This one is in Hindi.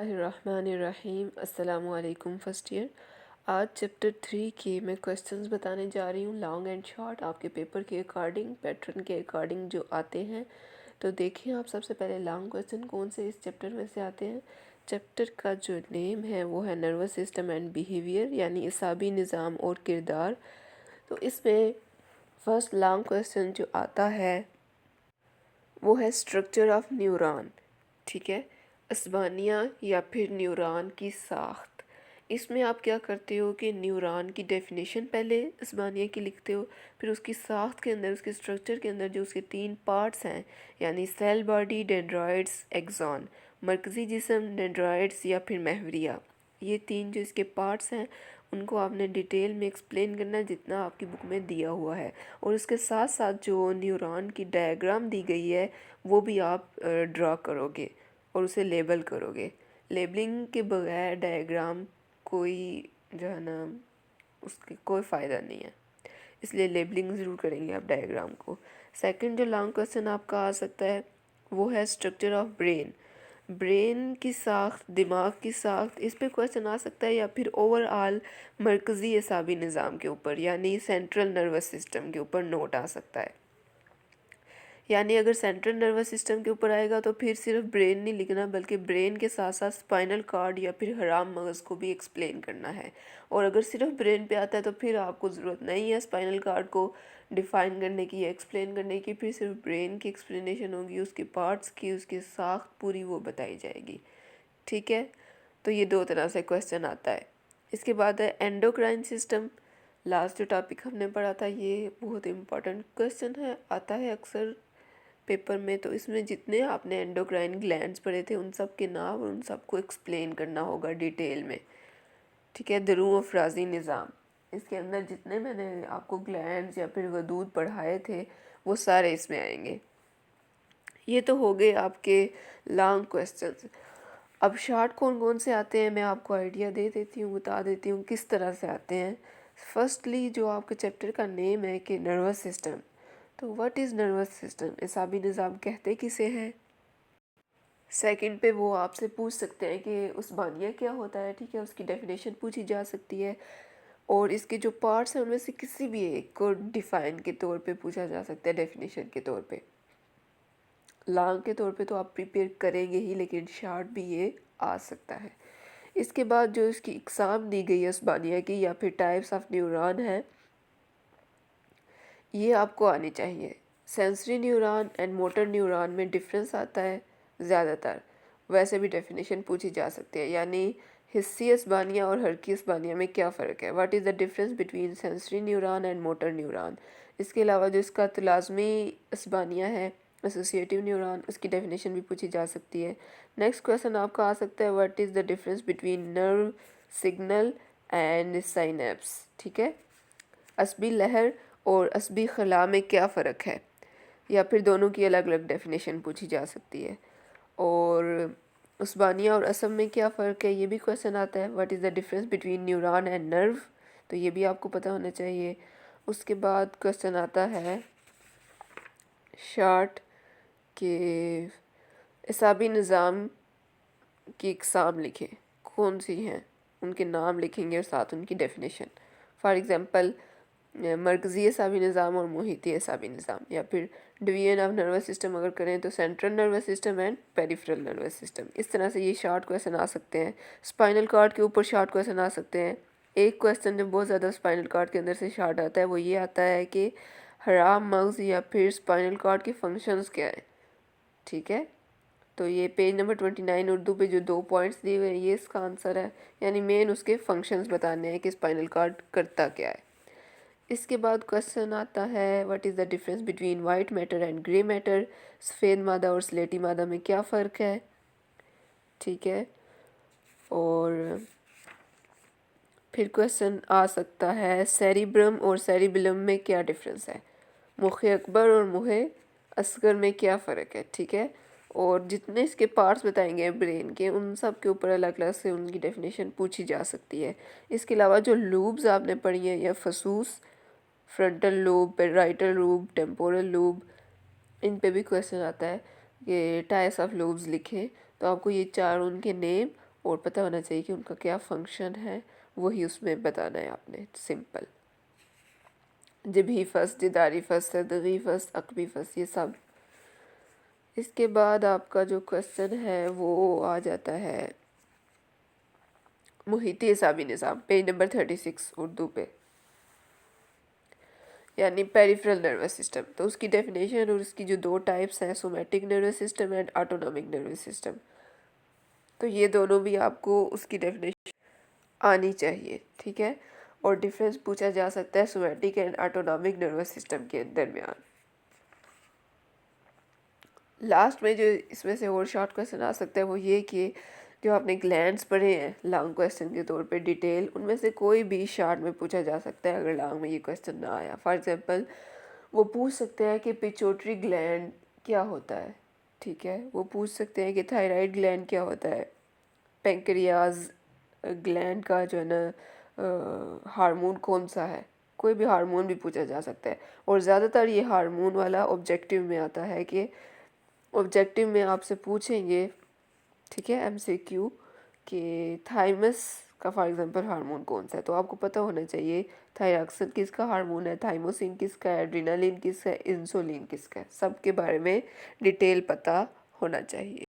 बिस्मिल्लाहिर्रहमानिर्रहीम। अस्सलामुअलैकुम फर्स्ट ईयर। आज चैप्टर 3 के मैं क्वेश्चंस बताने जा रही हूँ, लॉन्ग एंड शॉर्ट, आपके पेपर के अकॉर्डिंग, पैटर्न के अकॉर्डिंग जो आते हैं। तो देखिए आप सबसे पहले लॉन्ग क्वेश्चन कौन से इस चैप्टर में से आते हैं। चैप्टर का जो नेम है वो है नर्वस सिस्टम एंड बिहेवियर, यानी असाबी निज़ाम और किरदार। तो इसमें फर्स्ट लॉन्ग क्वेश्चन जो आता है वो है स्ट्रक्चर ऑफ न्यूरॉन। ठीक है, असबानिया या फिर न्यूरॉन की साख्त। इसमें आप क्या करते हो कि न्यूरॉन की डेफिनेशन पहले असबानिया की लिखते हो, फिर उसकी साख्त के अंदर, उसके स्ट्रक्चर के अंदर जो उसके 3 पार्ट्स हैं, यानी सेल बॉडी, डेंड्रॉइड्स, एक्सॉन, मरकज़ी जिस्म, डेंड्रॉइड्स या फिर महवरिया, ये 3 जो इसके पार्ट्स हैं उनको आपने डिटेल में एक्सप्लेन करना है जितना आपकी बुक में दिया हुआ है। और उसके साथ साथ जो न्यूरॉन की डायग्राम दी गई है वो भी आप ड्रा करोगे और उसे लेबल करोगे। लेबलिंग के बगैर डायग्राम कोई जो है ना उसके कोई फ़ायदा नहीं है, इसलिए लेबलिंग ज़रूर करेंगे आप डायग्राम को। सेकंड जो लॉन्ग क्वेश्चन आपका आ सकता है वो है स्ट्रक्चर ऑफ ब्रेन। ब्रेन की साख्त, दिमाग की साख्त, इस पे क्वेश्चन आ सकता है, या फिर ओवरऑल मरकज़ी असाबी निज़ाम के ऊपर यानी सेंट्रल नर्वस सिस्टम के ऊपर नोट आ सकता है। यानी अगर सेंट्रल नर्वस सिस्टम के ऊपर आएगा तो फिर सिर्फ ब्रेन नहीं लिखना, बल्कि ब्रेन के साथ साथ स्पाइनल कार्ड या फिर हराम मगज़ को भी एक्सप्लेन करना है। और अगर सिर्फ ब्रेन पे आता है तो फिर आपको ज़रूरत नहीं है स्पाइनल कार्ड को डिफ़ाइन करने की या एक्सप्लेन करने की, फिर सिर्फ ब्रेन की एक्सप्लेनेशन होगी, उसके पार्ट्स की, उसकी साख्त पूरी वो बताई जाएगी। ठीक है, तो ये 2 तरह से क्वेश्चन आता है। इसके बाद है एंडोक्राइन सिस्टम। लास्ट जो टॉपिक हमने पढ़ा था ये बहुत इम्पोर्टेंट क्वेश्चन है, आता है अक्सर पेपर में। तो इसमें जितने आपने एंडोक्राइन ग्लैंड्स पढ़े थे उन सब के नाम और उन सबको एक्सप्लेन करना होगा डिटेल में। ठीक है, दरूं अफराजी निज़ाम, इसके अंदर जितने मैंने आपको ग्लैंड्स या फिर वदूद पढ़ाए थे वो सारे इसमें आएंगे। ये तो हो गए आपके लॉन्ग क्वेश्चंस। अब शॉर्ट कौन कौन से आते हैं मैं आपको आइडिया दे देती हूँ, बता देती हूँ किस तरह से आते हैं। फर्स्टली जो आपके चैप्टर का नेम है कि नर्वस सिस्टम, तो व्हाट इज़ नर्वस सिस्टम, एसाबी निज़ाम कहते किसे हैं। सेकंड पे वो आपसे पूछ सकते हैं कि उस्मानिया क्या होता है। ठीक है, उसकी डेफिनेशन पूछी जा सकती है, और इसके जो पार्ट्स हैं उनमें से किसी भी एक को डिफ़ाइन के तौर पे पूछा जा सकता है, डेफिनेशन के तौर पे। लॉन्ग के तौर पे तो आप प्रिपेयर करेंगे ही, लेकिन शॉर्ट भी ये आ सकता है। इसके बाद जो इसकी इकसाम दी गई है उस्मानिया की या फिर टाइप्स ऑफ न्यूरॉन है, ये आपको आनी चाहिए। Sensory neuron and motor neuron में डिफरेंस आता है ज़्यादातर, वैसे भी डेफिनेशन पूछी जा सकती है, यानी हिस्सी असबानिया और हरकी असबानिया में क्या फ़र्क है, what is the difference between sensory neuron and motor neuron. इसके अलावा जो इसका तलाज़मी असबानिया है, एसोसिएटिव न्यूरॉन, उसकी डेफिनेशन भी पूछी जा सकती है। नेक्स्ट क्वेश्चन आपका आ सकता है, what is the difference between nerve signal and synapse. ठीक है, असबी लहर और असबी खला में क्या फ़र्क है, या फिर दोनों की अलग अलग डेफिनेशन पूछी जा सकती है। और उस्मानिया और असम में क्या फ़र्क है ये भी क्वेश्चन आता है, what is the difference between neuron and nerve, तो ये भी आपको पता होना चाहिए। उसके बाद क्वेश्चन आता है शार्ट के एसाबी निज़ाम की इकसाम लिखें, कौन सी हैं, उनके नाम लिखेंगे और साथ उनकी डेफिनेशन। फॉर एग्ज़ाम्पल मरकज़ी असाबी निज़ाम और मुहिती असाबी निज़ाम, या फिर डिवीजन ऑफ नर्वस सिस्टम अगर करें तो central nervous system and peripheral nervous system. इस तरह से ये शॉर्ट क्वेश्चन आ सकते हैं। स्पाइनल कार्ड के ऊपर शॉर्ट क्वेश्चन आ सकते हैं। एक क्वेश्चन जो बहुत ज़्यादा स्पाइनल कार्ड के अंदर से शॉर्ट आता है वो ये आता है कि हराम मगज़ या फिर स्पाइनल कार्ड के फंक्शंस क्या है। ठीक है, तो ये पेज नंबर 29 उर्दू पे जो 2 पॉइंट्स दिए हुए हैं ये इसका आंसर है, यानी मेन उसके फंक्शंस बताने हैं कि स्पाइनल कार्ड करता क्या है। इसके बाद क्वेश्चन आता है, what is the difference between white matter and grey matter, सफ़ेद मादा और स्लेटी मादा में क्या फ़र्क है। ठीक है, और फिर क्वेश्चन आ सकता है सेरिब्रम और सेरिबेलम में क्या डिफरेंस है, मुख अकबर और मुख असगर में क्या फ़र्क है। ठीक है, और जितने इसके पार्ट्स बताएंगे ब्रेन के उन सब के ऊपर अलग अलग से उनकी डेफिनेशन पूछी जा सकती है। इसके अलावा जो लूब्स आपने पढ़ी हैं, या फसूस, frontal lobe, parietal lobe, temporal lobe, इन पे भी क्वेश्चन आता है कि टाइप्स ऑफ लूब्स लिखें। तो आपको ये 4 उनके नेम और पता होना चाहिए कि उनका क्या फंक्शन है, वही उसमें बताना है आपने, सिंपल। जिबहीफस, जिदारीफस, सदगीफस, अकबीफस, ये सब। इसके बाद आपका जो क्वेश्चन है वो आ जाता है मुहिती हिसाबी निज़ाम, पेज नंबर 36 उर्दू पे, यानी पेरिफेरल नर्वस सिस्टम। तो उसकी डेफिनेशन और उसकी जो दो टाइप्स हैं, somatic nervous system and autonomic nervous system, तो ये दोनों भी आपको उसकी डेफिनेशन आनी चाहिए, ठीक है। और डिफरेंस पूछा जा सकता है somatic and autonomic nervous system के दरमियान। लास्ट में जो इसमें से और शॉर्ट क्वेश्चन आ सकता है वो ये कि जो आपने ग्लैंड्स पढ़े हैं लॉन्ग क्वेश्चन के तौर पे डिटेल, उनमें से कोई भी शॉर्ट में पूछा जा सकता है अगर लॉन्ग में ये क्वेश्चन ना आया। फॉर एग्जांपल वो पूछ सकते हैं कि पिट्यूटरी ग्लैंड क्या होता है, ठीक है। वो पूछ सकते हैं कि थायराइड ग्लैंड क्या होता है, पेंक्रियाज ग्लैंड का जो है ना हार्मोन कौन सा है, कोई भी हार्मोन भी पूछा जा सकता है। और ज़्यादातर ये हार्मोन वाला ऑब्जेक्टिव में आता है कि ऑब्जेक्टिव में आपसे पूछेंगे, ठीक है, एमसीक्यू, कि थाइमस का फॉर एग्जांपल हार्मोन कौन सा है, तो आपको पता होना चाहिए थायरॉक्सिन किसका हार्मोन है, थाइमोसिन किसका है, एड्रेनालिन किसका है, इंसुलिन किसका है, सब के बारे में डिटेल पता होना चाहिए।